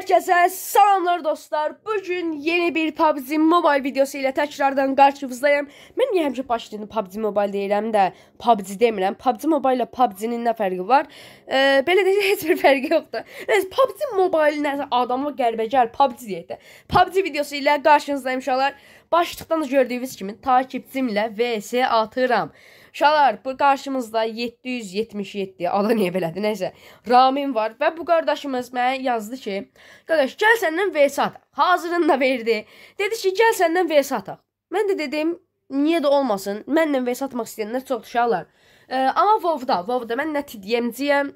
Herkese salamlar dostlar. Bugün yeni bir PUBG Mobile videosu ile tekrardan karşınızdayım. Ben niye həmişə başlaydım PUBG Mobile deyirəm də PUBG demirəm. PUBG Mobile ile PUBG'nin nə fərqi var? Belə də heç bir fərqi yoxdur. Neyse PUBG Mobile nəsə adamı qərbəcər PUBG deyək də. PUBG videosu ilə qarşınızdayım uşaqlar. Başlıqdan da gördüyünüz kimi takipçimlə VS atıram. Uşaqlar, bu qarşımızda 777, adı niyə belədir, neysə, Ramin var və bu qardaşımız mənə yazdı ki, qardaş, gəl səndən VS ataq. Hazırını da verdi. Dedi ki, gəl səndən VS ataq. Mən də dedim, niyə də olmasın, mənlə VS atmaq istəyənlər çoxdur uşaqlar. Amma WoW-da mən nə TDM'ciyəm,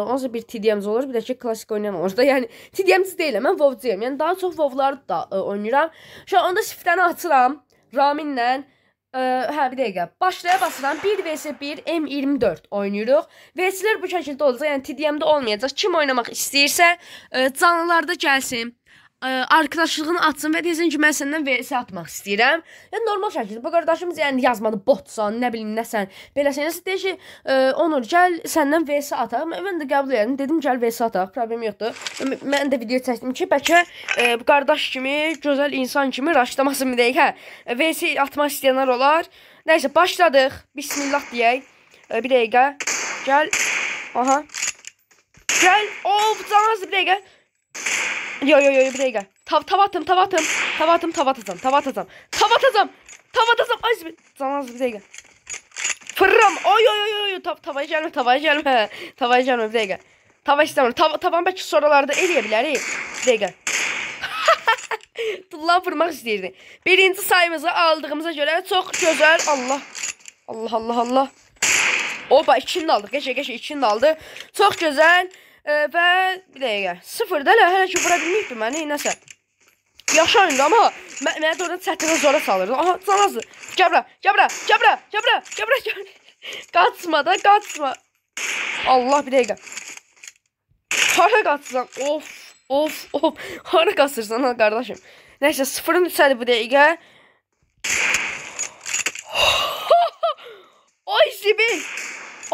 onsa bir TDM'ci olur, bir də ki, klasik oynayan olur da, yəni TDM'ci deyiləm, mən WoW-ciyəm, yəni daha çox WoW-ları da oynayıram. Uşaqlar, onda siftəni açıram, Raminlə. Hə, bir dəqiqə. Başlaya basıram. 1 vs 1 M24 oynayırıq. VS'lər bu şəkildə olacaq. Yəni TDM'də olmayacaq. Kim oynamaq istəyirsə, canlılarda gəlsin. Arkadaşlığını atsın və desin ki, mən səndən VS atmaq istəyirəm. Yəni normal şəkildə. Bu qardaşımız yəni yazmadı botsan, nə bilim nəsən. Beləsən, deyir ki, Onur, gəl səndən VS ataq. Mən də qəbul edirəm. Dedim, gəl VS ataq. Problem yoxdur. Mən də video çəkdim ki, bəlkə bu qardaş kimi, gözəl insan kimi raşlamasın bir dəqiqə. VS atmaq istəyənlər olar. Nəysə, başladıq. Bismillah deyək. Bir dəqiqə. Gəl. Aha. Gəl. Canazı bir dəqiqə. Yo bir dəqiqə. Tava atacam. Ay canaz bir dəqiqə. Fırram. Oy. Tavaya gəlmə. Bir dəqiqə. Tava istəmirəm. Tavanı bəlkə sonralarda eləyə bilərik. Bir dəqiqə. Tullan vurmaq istəyirdi. Birinci sayımızı aldığımıza görə çox gözəl. Allah. Oba, ikini də aldıq. Qəşəng ikini də aldı. Çox gözəl. Və bir dəqiqə. Sıfırda hələ ki vura bilməyibdir məni, nəsə. Yaxşı oyundu, amma mənə də oradan çətinə zora salırdı. Aha, canazdı. Gəbra. Qaçma. Allah, bir dəqiqə. Hara qaçsan? Of. Hara qaçırsan ha, qardaşım. Nəysə, sıfırın düşədi bu dəqiqə.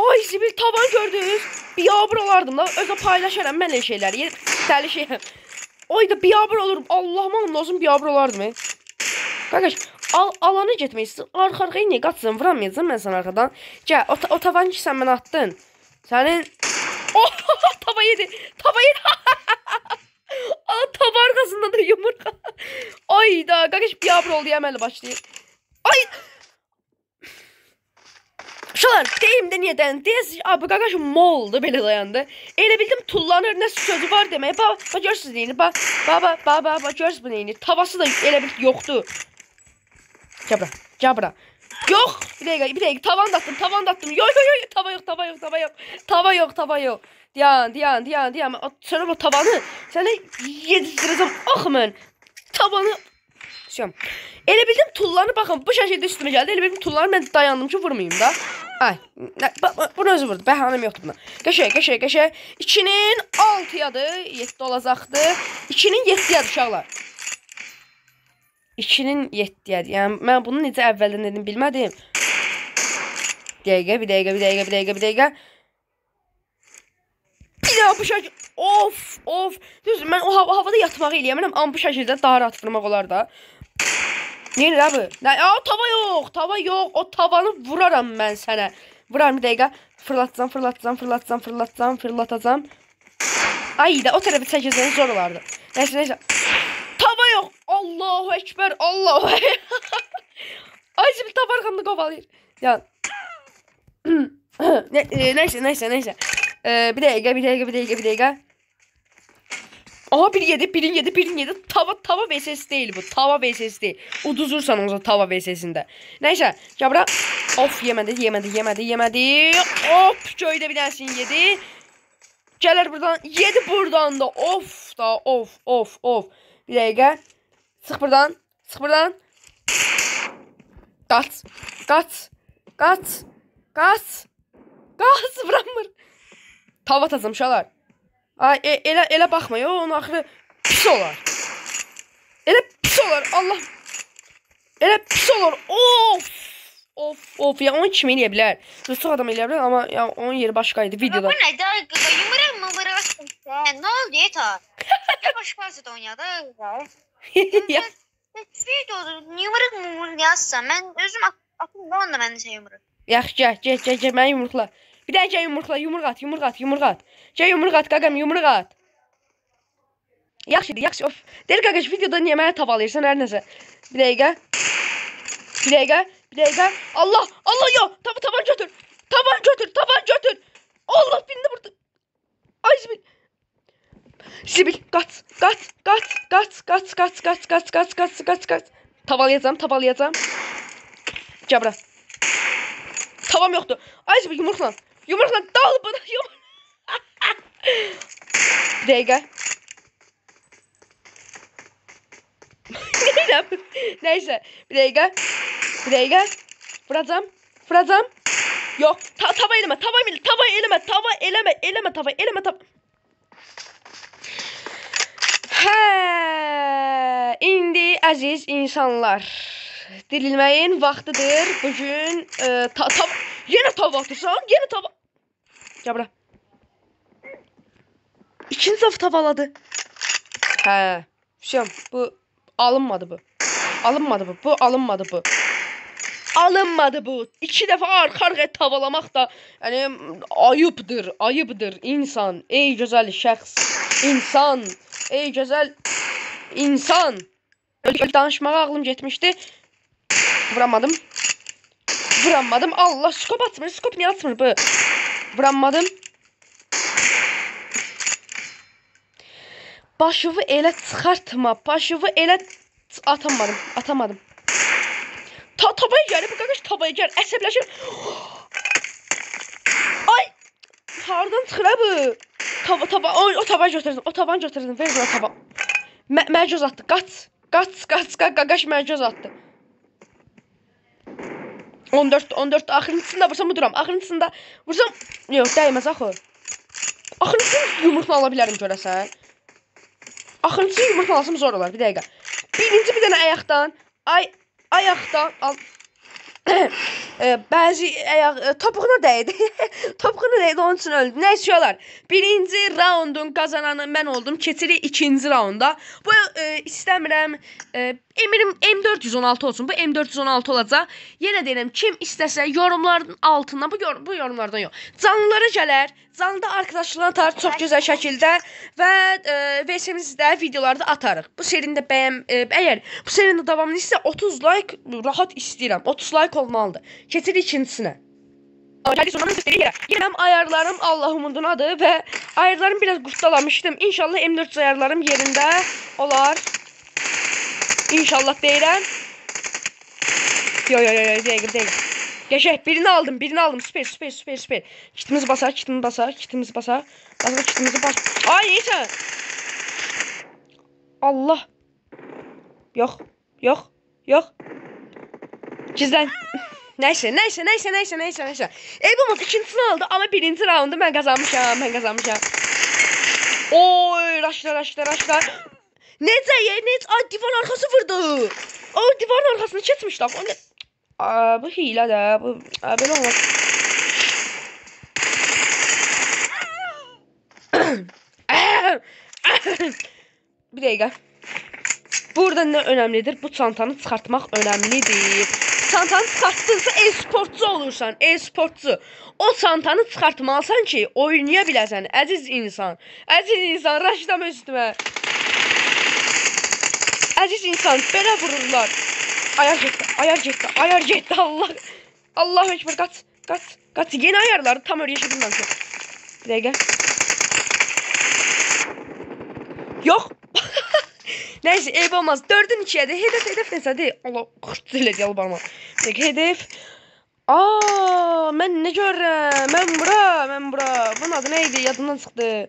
Ay zibil, tavan gördünüz. Biyabır olardım da. Özə paylaşaram mən elə şeyləri. Dəli şeyəm. Oy da biyabır olurum. Allah'ım olsun biyabır olardım. Qardaş, alana getmək istəyirsən. Arxa-arxaya niyə qaçsan? Vuramayacağım mən sən arxadan. Gəl, o tavanı ki sən mənə attın. Sənin... Oh, tava yedi. Tava arxasında da yumurqa. Ay da, qardaş biyabır oldu ya, mənlə başlayır. Ay... Uşaqlar, deyim də niyə dayandı? Deyəsiz, abi qaqaşım moldu, belə dayandı. Elə bildim tullanır, nə sözü var demək. Bax, görürsünüz neyini, bax, görürsünüz bu neyini. Tavası da elə bil yoxdur. Cabra. Yox, bir dəqiqə, tavan da attım. Yox, tava yox. Diyan. Sonra bu tavanı sənə yedirəcəm. Ax mən, tavanı... Elə bildim tullarını, baxın, bu şəkildə üstümə gəldi. Elə bildim tullarını mən dayandım ki, vurmayayım da. Ay, bunu özü vurdu. Bəhanəm yoxdur buna. Qəşəng. 2-nin 6-yadır. 7 olacaqdır. 2-nin 7-yadır uşaqlar. 2-nin 7-yadır. Yəni, mən bunu necə əvvəldən dedim, bilmədim. Bir dəqiqə. Bir daha bu şəkildə. Of. Düzdür, mən o havada yatmağı eləyəmərəm. Amma bu şəkildə daha rahat vurmaq olar da. Neyir abi? Tava yox. O tavanı vuraram mən sənə. Vuraram bir dəqiqə. Fırlatacam. Ay da o tərəfi çəkəcəniz zor olardı. Nəysə. Tava yox. Allahu Ekber. Ay şimdi tava arxamda qovalayır. Ya. Nəysə. Bir dəqiqə. Aha, birin yedi. Tava VSS deyil bu. Tava VSS deyil. Uduzursan o zaman tava VSS'ində. Nəysə, cabra. Of, yemədi. Hop, köydə bir dənəsini yedi. Gələr buradan. Yedi buradan da. Of. Bir dəqiqə. Sıx buradan. Qaç, vuramır. Tava atacam uşaqlar. Ay, elə baxma, onun axırı pis olar. Allah. Elə pis olar. Of. Of ya, onun kimi eləyə bilər. Çox adam eləyə bilər, amma ya onun yeri başqaydı videoda. Bu nə də yumruq mu vurursun sən? Nə oldu Eta? Ya başqası da oynadı. Ya Videoda yumruq mu yazsan? Mən özüm atım da onda məndə şey yumruq. yaxşı, gəl, məni yumruqla. Bir də gəl yumruqla, yumruq at. Gəl yumruq at, qaqam, yumruq at. Yaxşı, of. Deyir qaqaş, videoda niyə mənə tavalayırsan, hər nəsə. Bir dəqiqə. Allah, ya, tavan götür. Allah, birini vurdu. Ay, Zibil, qaç. Tavalayacağım. Gəl bura. Tavam yoxdur. Ay, Zibil, yumruqla, dal bunu, Bir dəqiqə. Neyse, bir dəqiqə. Vuracam. Yok, tava eleme. Hə, indi əziz insanlar, dirilməyin vaxtıdır. Bugün yenə tava atırsan, Gəl bura. İkinci dəfə tavaladı. Hə, Hüseyin, bu alınmadı bu. Alınmadı bu. 2 dəfə arxa-arxaya tavalamaq da yəni ayıbdır insan. Ey gözəl şəxs, insan. Ey gözəl insan. Danışmağa ağlım getmişdi. Vuramadım. Allah, skop atmır. Skop niyə atmır bu? Vuramadım. Başıvı elə çıxartma. Atamadım. Tavaya gəlir, bu qaqaş tavaya gəlir. Əsəbləşir. Ay! Hardan çıxır bu? O tavanı götürdüm. Ver buna tava. Mərcəz atdı. Qaç. Qaqaş mərcəz atdı. 14 axırıncısında vursam vururam. Yox, dəyməz axı. Axırıncısını yumruqla ala bilərim görəsən. Axırıncısını yumruqla alsam zor olar. Bir dəqiqə. Birinci bir dənə ayaqdan. Ayaqdan al. Bəzi topuğuna dəydi. Onun üçün öldü. Nə istiyorlar? Birinci raundun qazananı mən oldum. Keçirik ikinci raunda. Bu istəmirəm. Eminim M416 olsun. Bu M416 olacaq. Yenə deyirəm, kim istəsə yorumların altından, bu yorumlardan yox, canlılara gələr. Canlıda arkadaşlarına atar çox gözəl şəkildə və VS'mizdə videolarda atarıq. Bu serinin də əgər bu serinin davamını istə 30 like rahat istəyirəm. 30 like olmalıdır. Keçirik ikincisinə. Yenəm ayarlarım Allahumundunadır və ayarlarım biraz qurtalamışdım. İnşallah M4 ayarlarım yerində olar. İnşallah deyirəm. Yox, deyil. Geçək, birini aldım. Süper. Kitimizi basar. Ay, neyse. Allah. Yox. Gizlən. Neyse. Elbumuz ikincisini aldı, ama birinci raundu mən qazanmışam. Oy, raşla. Necə? Ay, divan arkası vurdu. O divarın arkasını keçmişler. Bu hile de. Bu böyle olmaz. Bir dakika. Burada ne önemlidir? Bu çantanı çıxartmaq önemlidir. Çantanı çıxartdınsa e-sportçu olursan. O çantanı çıxartmalısan ki oynaya biləsən. Əziz insan, raşlama üstümə. Əziz insan, belə vururlar. Ayar getdi. Allah ekber, kaç. Yeni ayarları tam öyrəşdim mən. Bir dəqiqə. Yok. Neyse, eyb olmaz. 4'ün 2'ydi. Hedef neyse değil. Allah, kurt elə deyil bana. Hedef. Mən nə görürəm? Mən bura. Bunun adı neydi? Yadımdan çıxdı.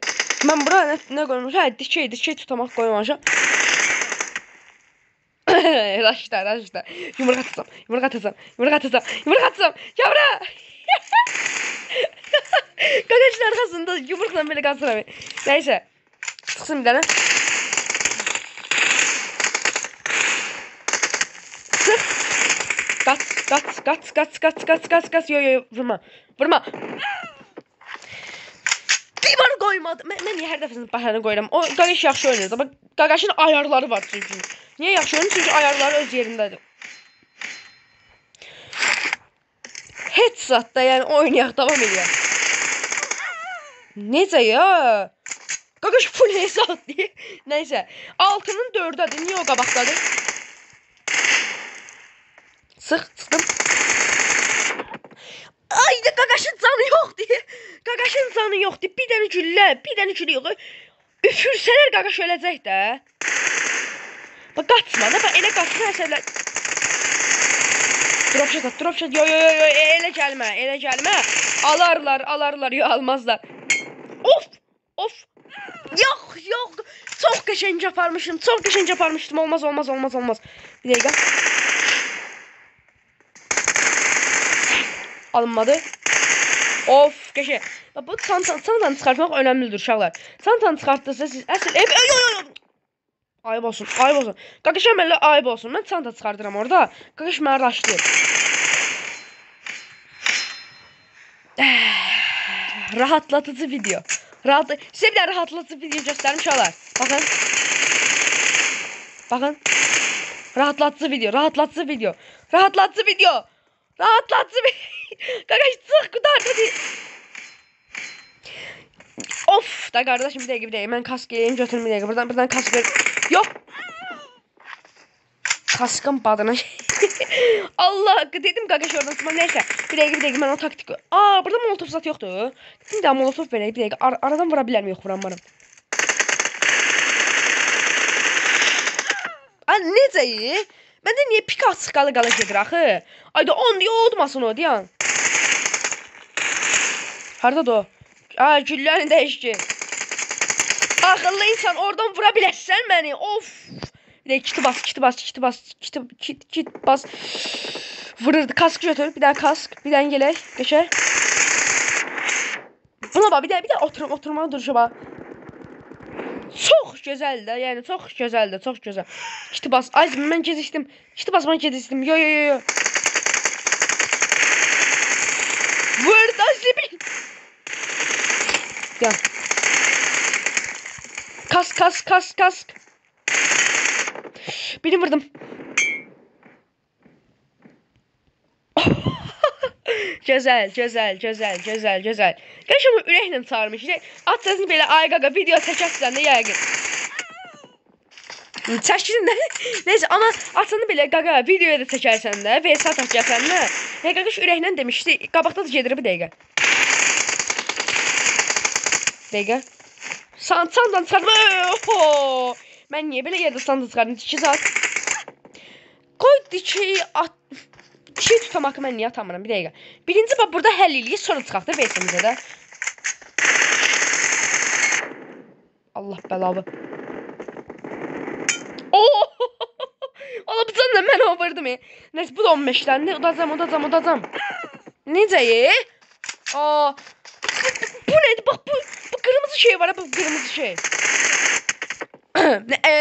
Mən bura nə qoymuş? Hə, dikey tutamaq qoymamışam. Raşda. Yumruq atacağım. Ya bura. Qaqaşın arxasında yumruqla belə qaçıram. Neyse. Çıxsın bir dənə. Qaç. Yo, vurma. Divar qoymadı. Mən niyə hər dəfəsində başını qoyuram? O Qaqaş yaxşı oynayır. Amma Qaqaşın ayarları var çünki. Niyə yaxşı oynayır? Çünki ayarları öz yerindədir. Headshot da yəni oynayaq, davam edək. Necə ya? Qaqaş full headshot deyir. Nəysə, 6-nın 4-dədir. Niyə o qabaqdadır? Çıxdım. Ay da Qaqaşın canı yoxdur. Qaqaşın canı yoxdur. Bir dənə güllə yox. Üfürsələr Qaqaş öləcək də. Bax qaçma da, bax elə qaçma əsərlər. Dropshot. Yo, elə gəlmə. Alarlar, yo almazlar. Of. Yox. Çox qəşəng aparmışdım. Olmaz. Bir dəqiqə. Alınmadı. Of, qəşəng. Bu çantanı çıxartmaq önəmlidir uşaqlar. Çantanı çıxartdınızsa siz əsl ayıb olsun. Qaqaşa mənlə ayıb olsun. Mən çanta çıxardıram orada. Qaqaş mənə raşlayır. Rahatlatıcı video. Sizə bir də rahatlatıcı video göstərim uşaqlar. Baxın. Rahatlatıcı video. Qaqaş çıx, qurtar hadi. Of da qardaşım, bir dəqiqə. Mən kask eləyim, götürüm bir dəqiqə. Buradan kask ver. Yox. Kaskım badına. Allah, dedim Qaqaş oradan çıxma. Nəysə, bir dəqiqə mən o taktik. Burada molotov zat yoxdur. Bir də molotov verək, bir dəqiqə. Aradan vura bilərmi? Yox, vuranmaram. Necə? Məndə niyə pik açıq qala gedir axı? Ayda 10 deyə olmasın o deyan. Hardadır o? Güllərini dəyişki. Axıllı insan, oradan vura bilərsən məni. Of. Bir də kiti bas. Vururdu. Kask götür. Bir dənə kask. Bir dənə gələk. Qəşək. Buna bax. Bir də oturmağa duruşa bax. Çox gözəldir də. Yəni çox gözəl. Kiti bas. Ay mən gecikdim. Kiti basma gecikdim. Yo. Vurdu zibil. Ya. Kask. Birini vurdum. Gözəl. Qəşəng ürəklə çağırmış. At səsini belə ay qaqa video çəkərsən də yəqin. Çəkirin də. Neyse, amma atını belə qaqa videoya da çəkərsən də, VS atacaqsan da. Qaqaş ürəklə demişdi. Qabaqda da gedir bir dəqiqə. Sandan çıxardım. Mən niyə belə yerdə sandan çıxardım? 2 saat. Qoy dikeyi at. Şey tutamak mən niyə atamıram? Bir dəqiqə. Birinci bax burada həll eləyir, sonra çıxaq da VS-imizə də. Allah bəlavı. Allah bıcanla mən ovurdım. Neyse, bu da 15'dən. Udacam. Necə? Bu neydi? Bak bu kırmızı şey var. Bu kırmızı şey.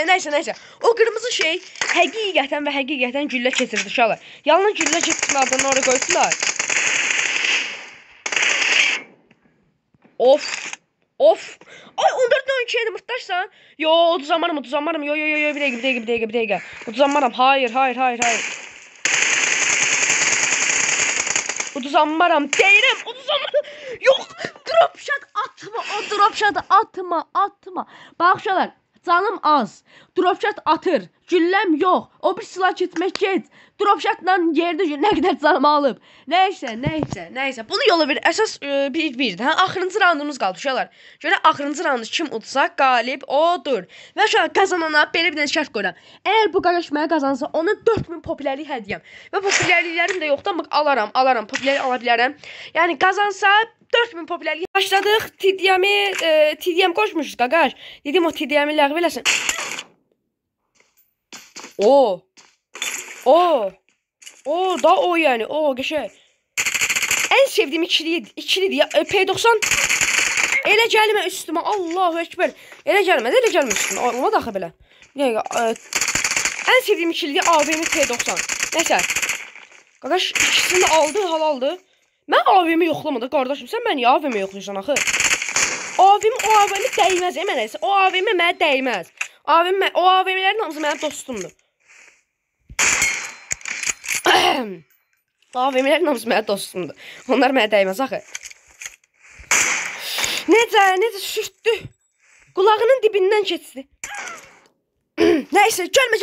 Neyse. O kırmızı şey həqiqətən güllə keçirdi uşaqlar. Yalnız güllə keçirdilərdən oraya qoydular. Of. Ay 14-12 edim mırtdaşsan. Yo, uduzanmaram. Yo, bir dəqiqə. Uduzanmaram. Hayır. Uduzanmaram. Deyirəm, uduzanmaram. Yox, dropshot atma. O dropshot'ı atma. Bax uşaqlar. Canım az. Dropshot atır. Gülləm yox. O bir silah keçmək get. Dropshotla yerdə nə qədər canımı alıb. Nəysə. Bunu yola ver. Əsas bir. Axırıncı raundumuz qaldı uşaqlar. Görə axırıncı raundu kim udsa qalib odur. Və uşaqlar qazanana belə bir dənə şərt qoyuram. Əgər bu qaqaş mənə qazansa, ona 4000 popülərlik hədiyyəm. Və popülərliklərim də yoxdur, amma alaram. Popülərlik ala bilərəm. Yəni qazansa 4000 popülərlik. Başladıq. TDM qoşmuşuz qaqaş. Dedim o TDM-i ləğv eləsin. Da o yani. Qəşəng. En sevdiğim ikilidir ya. P90 elə gəlmə üstümə. Allahu Ekber. Elə gəlmə üstümə. Olmadı axı belə. En sevdiğim ikilidir AVM P90. Neyse. Qardaş ikisini aldı, halaldı. Mən AVM yoxlamadı qardaşım. Sən məni AVM yoxlayırsan axı. AVM dəyməz mənə. O AVM mənə dəyməz. O AVM'lərin hamısı mənim dostumdur. AVM'lərin hamısı mənim dostumdur. Onlar mənə dəyməz axı. Necə sürtdü. Qulağının dibindən keçdi. Neyse gelme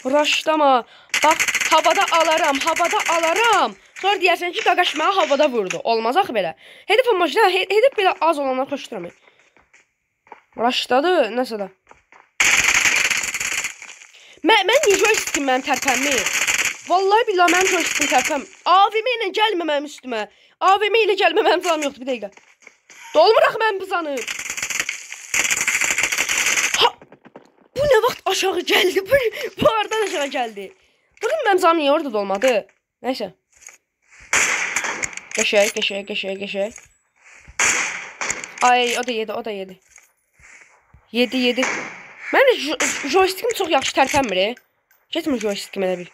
raşlama. Bak havada alaram. Sonra deyərsən ki qaqaş mənə havada vurdu. Olmaz axı belə. Hedef amacda hedef belə az olanlar xoşduram. Raşladı nəsə də. Mən niyə joystickim mənim tərpənmi? Vallahi billahi mənim joystickim tərpəm. AVM ilə gəlmə mənim üstümə. AVM ilə gəlmə mənim canım yoxdur bir dəqiqə. Dolmuraq mən bu zanı. Bu ne vaxt aşağı geldi? Bu aradan aşağı geldi. Bakın benim canım niye orada dolmadı? Neyse. Geçey. Ay o da yedi. Yedi. Mənim joystickim çox yaxşı tərpənmir. Getmir joystickim elə bil.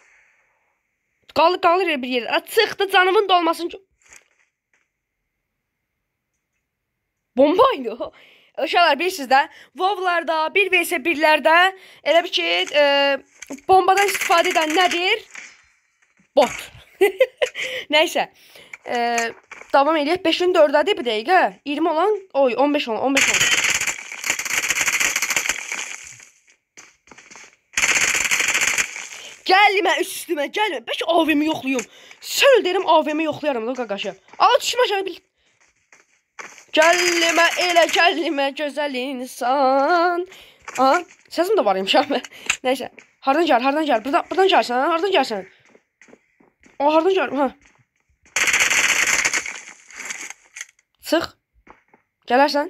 Qalır bir yerdə. Çıxdı canımın dolmasın. Bombaydı o. Uşaqlar bilirsiniz də, WoW-larda, 1vs1-lərdə elə bir ki, bombadan istifadə edən nədir? Bot. Nəysə, davam edək. 5-in 4-dədir bir dəqiqə. 20 olan, 15 olan. Gəlmə üstümə, gəlmə. Bəlkə AVM yoxluyum. Söl derim AVM yoxlayaram da qaqaşı. Al düşmə aşağı bil. Gəlmə gözəl insan. Aha, səsim də var imiş abi. Neyse. Hardan gəl? Buradan gəlsən, hardan gəlsən? Hardan gəl? Ha. Çıx. Gələrsən?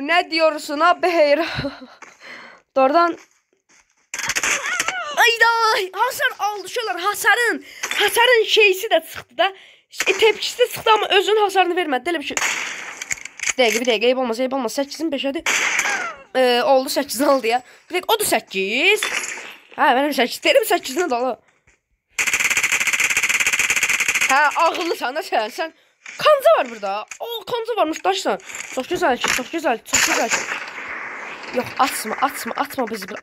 Ne diyorsun abi? Doğrudan Ayda hasar aldı şolar hasarın şeysi de çıxdı da tepkisi de çıxdı ama özünün hasarını vermədi elə bir şey. Bir dəqiqə eyb olmaz 8'in 5'ədir. Oldu 8'in aldı ya. Bir dəqiqə o da 8. Ha benim 8 derim 8'ini dolu. Ha ağıllısan da sen. Kanca var burada. O kanca varmış daşsan. Çok güzel. Yok atma bizi bir.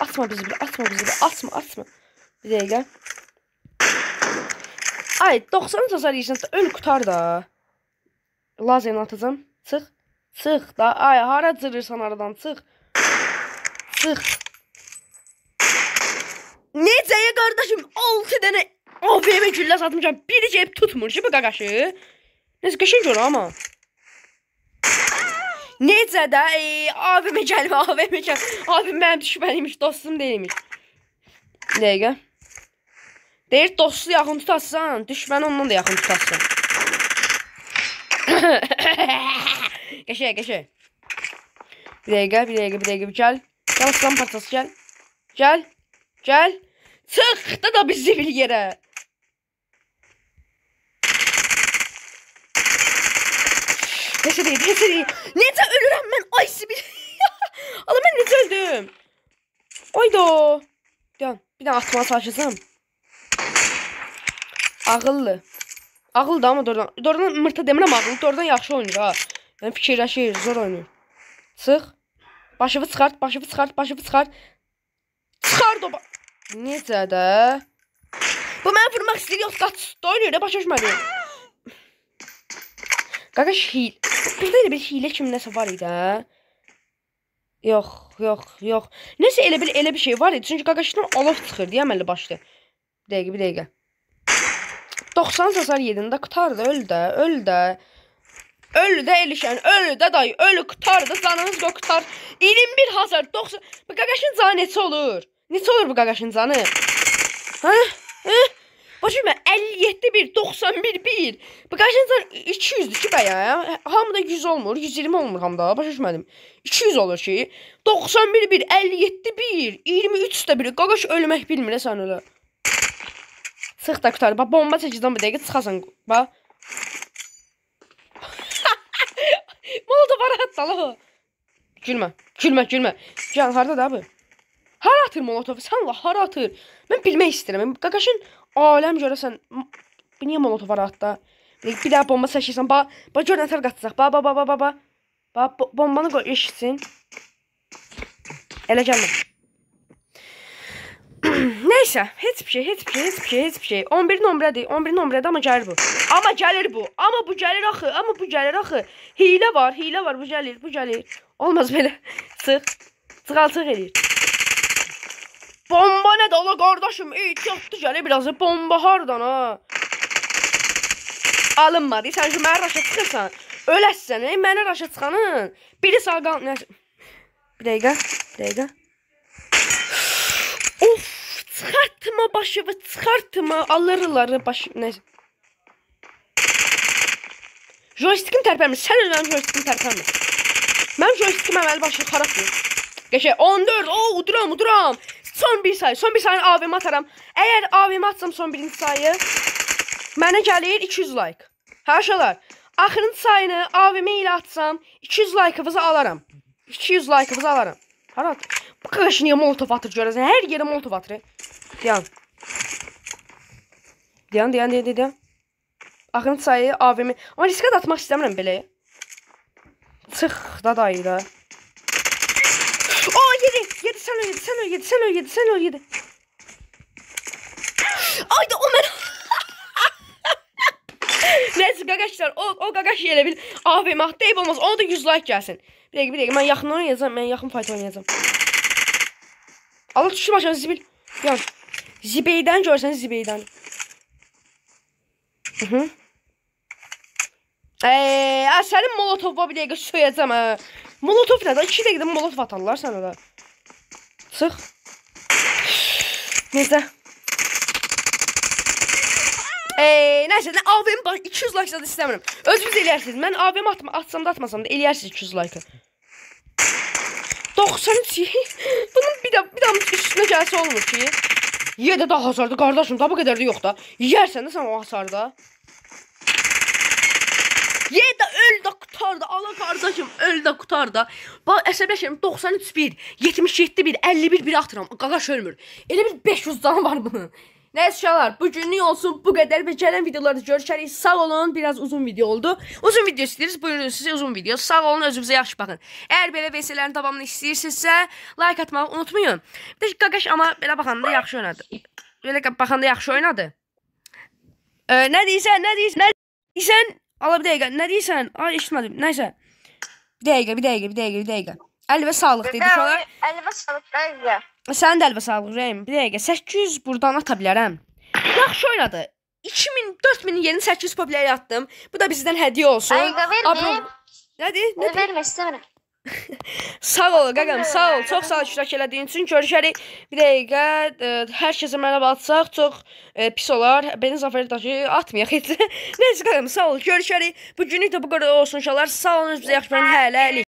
Bir dəqiqə. Ay 90 hasar yiyirsən öl qutar da. Lazerini atacağım. Çıx da. Ay hara cırırsan aradan çıx. Necəyə qardaşım 6 dənə AVM güllə satmışam. Biri cep tutmur ki bu qaqaşı. Neyse qəşəng olur ama. Necə də AVM gəlmə. Abim mənim düşməniymiş, dostum deyilmiş. Bir dəqiqə. Deyir dostu yaxın tutarsan, düşməni ondan da yaxın tutarsan. Qəşəng. Bir dəqiqə gəl. Gəl aslan parçası gəl. Çıxdı da bizi bir yerə. Necə deyil. Necə ölürəm mən? Ay sibil. Allah mən necə öldüm? Ayda. Bir daha atmağa çalışacağım. Ağıllı da ama doğrudan mırta demirəm ağıllı. Doğrudan yaxşı oynayır ha. Ben fikirləşir, zor oynayır. Çıx. Başını çıxart. Çıxart o. Necə də? Bu mən vurmaq istəyir, yox qaçda oynayır da başa düşmədi. Qaqaş hil. Burada elə bir hile kimi nəsə var idi hə? Yox. Nəsə elə bir şey var idi. Çünki qaqaşdan alov çıxırdı ya əməlli başlı. Bir dəqiqə. 90 hasar yedin də qutardı, öl də. Ölü də elişən, ölü də dayı, ölü qutardı, canınız qutar. 21 hasar, 90. Bu qaqaşın canı neçə olur? Neçə olur bu qaqaşın canı? Hə? Başım mən 57-1, 91-1. Bu qaqaşın canı 200'dür ki bəyə. Hamıda 100 olmur, 120 olmur hamıda. Başa düşmədim. 200 olur ki. 91-1, 57-1, 23'də 1. Qaqaş ölmək bilmir sən ölə. Çıx da qutar. Bax bomba çəkəcəm bir dəqiqə çıxasan. Bax. Dalı. Gülmə. Can hardadır abi? Hara atır molotofu? Sən la hara atır? Mən bilmək istəyirəm. Qaqaşın aləm görəsən. Bu niyə molotov var atda? Bir daha bomba seçirsən. Bax gör nətər qatacaq. Bax bombanı qoy eşitsin. Elə gəlmə. Neyse, heç bir şey. 11 nömrədir, amma gəlir bu. Amma bu gəlir axı. Hiylə var, bu gəlir. Olmaz belə. Çıxaltıq eləyir. Bomba nədir ola qardaşım? Ehtiyatlı gəlir biraz. Bomba hardan ha? Alınmadı. Sən ki mənə raşa çıxırsan. Öləsən, mənə raşa çıxanın. Biri sağ qal... Bir dəqiqə. Of, çıxartma başımı, alırlar başı... Neyse. Joystikim tərpənmir. Sən özlərin joystikim tərpənmir. Mən joystikim əməli başını xarabdır. Geçək 14. Uduram. Son bir sayı AVM ataram. Əgər AVM atsam son birinci sayı mənə gəlir 200 like. Haşalar. Axırıncı sayını AVM ilə atsam 200 like'ınızı alaram. 200 like'ınızı alaram. Harat. Bu qaqaş niyə molotov atır görəsən? Hər yerə molotov atır. Dayan. Axırıncı sayı AVM. Amma riskə də atmaq istəmirəm belə. Çıx da dayı. O 7 sən öl 7. Ayda o mən. Neyse qaqaşlar, o qaqaş elə bil AVM deyib olmaz. Ona da 100 like gəlsin. Bir dəqiqə, mən yaxın oynayacağam. Mən yaxın fight oynayacağım. Allah düşür başa zibil. Yan. Zibeydən görsən Zibeydən. Sənin molotova bir dəqiqə söyəcəm ha. Molotov nədir? 2 dəqiqədə molotov atarlar sənə da. Çıx. Necə? Neyse, AVM 200 like da istəmirəm. Özünüz eləyərsiniz. Mən AVM atsam da atmasam da eləyərsiniz 200 like. 93. Bunun bir daha üstünə gəlsə olmur ki. Yedə daha hasardı qardaşım. Da bu qədər də yox da. Yiyərsən də sən o hasarda. Yedə öl də qutardı. Allah qardaşım öl də qutardı. Bax əsəbləşirəm 93-1, 77-1, 51-1 atıram. Qaqaş ölmür. Elə bir 500 canı var bunun. Neyse uşaqlar, bugünlük olsun bu qədər və gələn videolarda görüşərik. Sağ olun, biraz uzun video oldu. Uzun video istəyirsiniz, buyurun sizə uzun video. Sağ olun, özünüzə yaxşı baxın. Əgər belə VS-lərin davamını istəyirsinizsə, like atmağı unutmayın. Bir də qaqaş amma belə baxanda yaxşı oynadı. Nə deyirsən? Ala bir dəqiqə, nə deyirsən? Ay, eşitmədim, nəysə. Bir dəqiqə. Əl və sağlıq dedi uşaqlar. Əl və sağlıq, dəqiqə. Sənin də əl və sağlıq Rəyim. Bir dəqiqə, 800 buradan ata bilərəm. Yaxşı oynadı. 4000 yerini 800 popülər atdım. Bu da bizdən hədiyyə olsun. Dəqiqə verməyim. Nədir? Vermə, istəmirəm. Sağ ol qaqam, sağ ol. Çox sağ ol iştirak elədiyin üçün. Görüşərik. Bir dəqiqə, hər kəsə mərhaba atsaq çox pis olar. Beni zafər daşı atmayaq heç. Neyse qaqam, sağ ol. Görüşərik. Bugünlük də bu qədər olsun inşallah. Sağ olun, bizə yaxşı baxın. Hələlik.